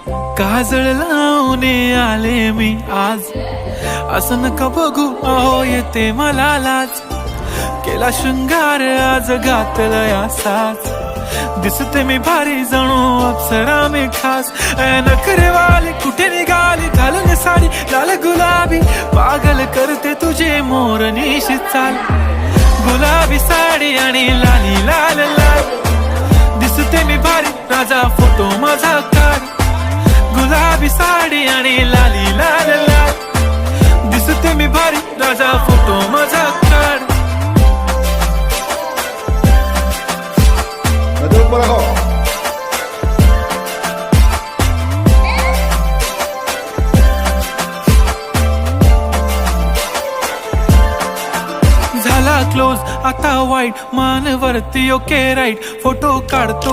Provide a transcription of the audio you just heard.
काजळ लावून आले मी आज, असं नका बघू अहो येते मला लाज. केला शृंगार आज घातला असाच, दिसते मी भारी जणू अप्सरा मी खास. नखरेवाली कुठे निघाली घालून साडी लाल गुलाबी, पागल करते तुझे मोरनीशी चाल. गुलाबी साडी आणि लाली लाल लाल, दिसते मी भारी राजा फोटो माझा काढ. गुलाबी साडी आणि लाली लाल लाल, दिसते मी भारी राजा फोटो माझा काढ. झाला क्लोज आता वाईट, मान वरती ओके राईट, फोटो काढतो